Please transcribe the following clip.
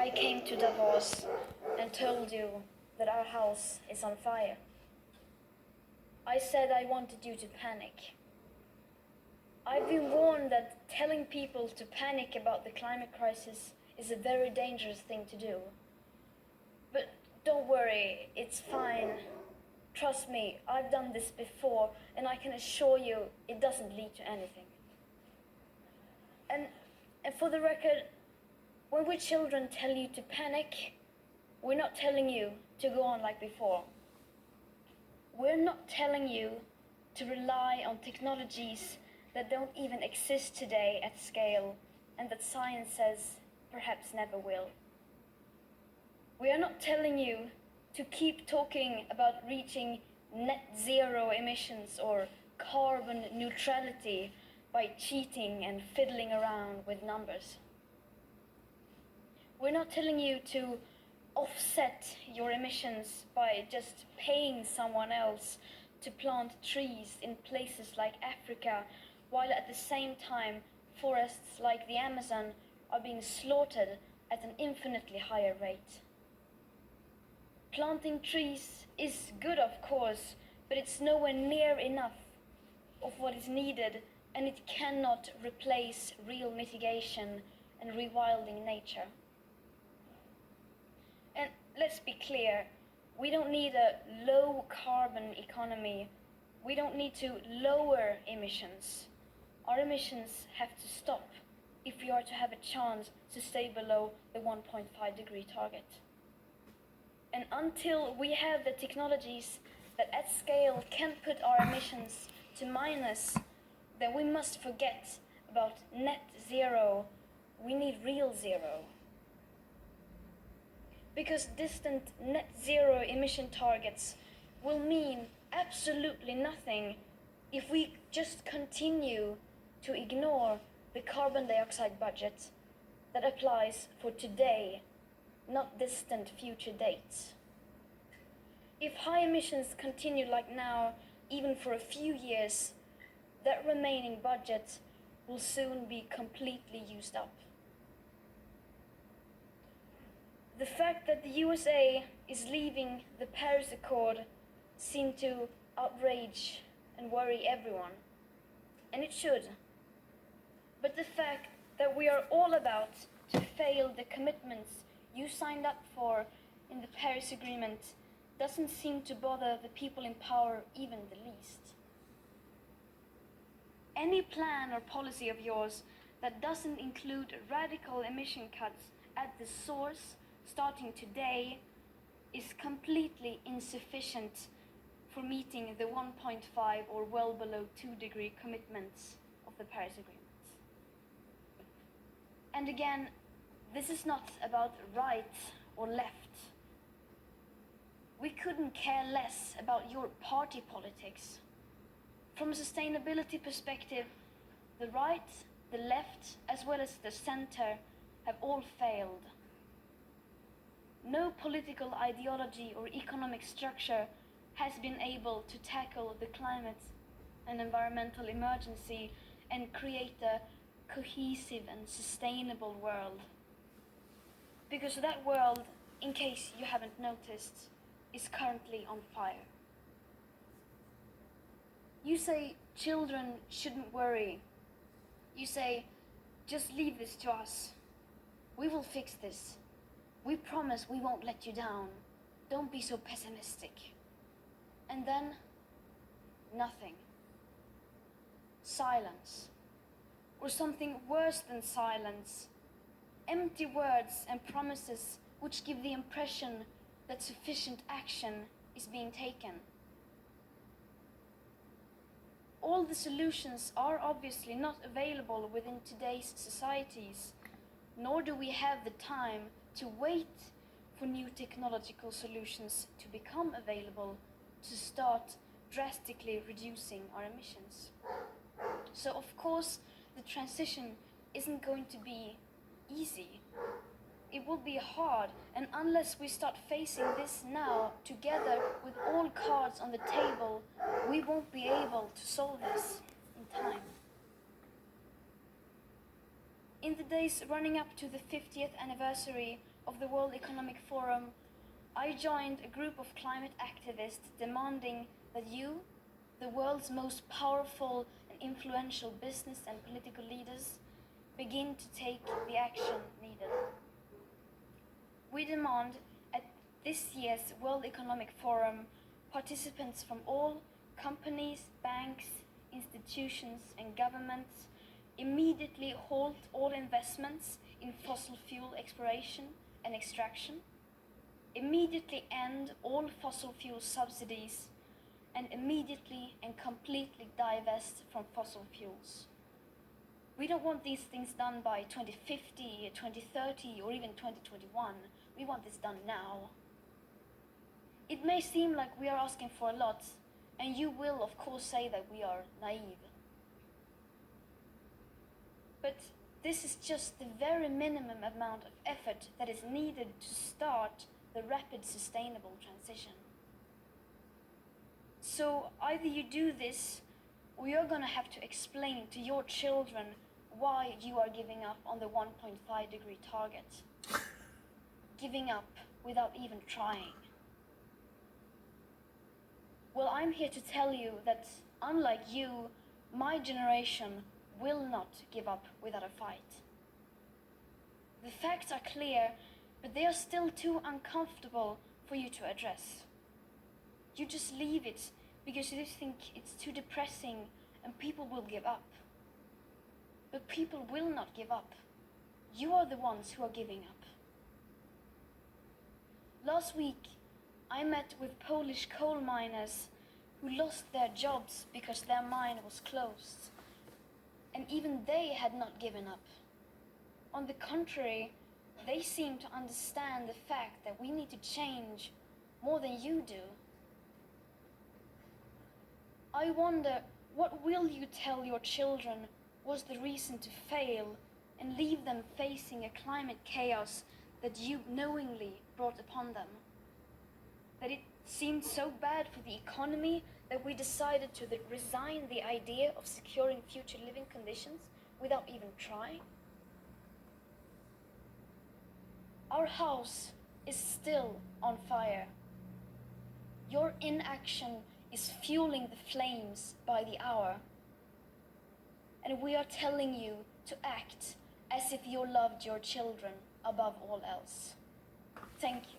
I came to Davos and told you that our house is on fire. I said I wanted you to panic. I've been warned that telling people to panic about the climate crisis is a very dangerous thing to do. But don't worry, it's fine. Trust me, I've done this before, and I can assure you it doesn't lead to anything. And for the record, when we children tell you to panic, we're not telling you to go on like before. We're not telling you to rely on technologies that don't even exist today at scale and that science says perhaps never will. We are not telling you to keep talking about reaching net zero emissions or carbon neutrality by cheating and fiddling around with numbers. We're not telling you to offset your emissions by just paying someone else to plant trees in places like Africa, while at the same time forests like the Amazon are being slaughtered at an infinitely higher rate. Planting trees is good, of course, but it's nowhere near enough of what is needed, and it cannot replace real mitigation and rewilding nature. And let's be clear, we don't need a low carbon economy. We don't need to lower emissions. Our emissions have to stop if we are to have a chance to stay below the 1.5 degree target. And until we have the technologies that at scale can put our emissions to minus, then we must forget about net zero. We need real zero. Because distant net zero emission targets will mean absolutely nothing if we just continue to ignore the carbon dioxide budget that applies for today, not distant future dates. If high emissions continue like now, even for a few years, that remaining budget will soon be completely used up. The fact that the USA is leaving the Paris Accord seemed to outrage and worry everyone, and it should. But the fact that we are all about to fail the commitments you signed up for in the Paris Agreement doesn't seem to bother the people in power even the least. Any plan or policy of yours that doesn't include radical emission cuts at the source starting today is completely insufficient for meeting the 1.5 or well below 2 degree commitments of the Paris Agreement. And again, this is not about right or left. We couldn't care less about your party politics. From a sustainability perspective, the right, the left, as well as the center have all failed. No political ideology or economic structure has been able to tackle the climate and environmental emergency and create a cohesive and sustainable world. Because that world, in case you haven't noticed, is currently on fire. You say children shouldn't worry. You say, just leave this to us. We will fix this. We promise we won't let you down. Don't be so pessimistic. And then, nothing. Silence. Or something worse than silence. Empty words and promises which give the impression that sufficient action is being taken. All the solutions are obviously not available within today's societies, nor do we have the time to wait for new technological solutions to become available to start drastically reducing our emissions. So of course, the transition isn't going to be easy. It will be hard, and unless we start facing this now, together with all cards on the table, we won't be able to solve this in time. In the days running up to the 50th anniversary of the World Economic Forum, I joined a group of climate activists demanding that you, the world's most powerful and influential business and political leaders, begin to take the action needed. We demand at this year's World Economic Forum participants from all companies, banks, institutions and governments immediately halt all investments in fossil fuel exploration and extraction, immediately end all fossil fuel subsidies, and immediately and completely divest from fossil fuels. We don't want these things done by 2050, 2030, or even 2021. We want this done now. It may seem like we are asking for a lot, and you will, of course, say that we are naive. But this is just the very minimum amount of effort that is needed to start the rapid sustainable transition. So either you do this, or you're going to have to explain to your children why you are giving up on the 1.5 degree target. Giving up without even trying. Well, I'm here to tell you that, unlike you, my generation will not give up without a fight. The facts are clear, but they are still too uncomfortable for you to address. You just leave it because you think it's too depressing and people will give up. But people will not give up. You are the ones who are giving up. Last week, I met with Polish coal miners who lost their jobs because their mine was closed. And even they had not given up. On the contrary, they seem to understand the fact that we need to change more than you do. I wonder, what will you tell your children was the reason to fail and leave them facing a climate chaos that you knowingly brought upon them? That it seemed so bad for the economy that we decided to resign the idea of securing future living conditions without even trying? Our house is still on fire. Your inaction is fueling the flames by the hour. And we are telling you to act as if you loved your children above all else. Thank you.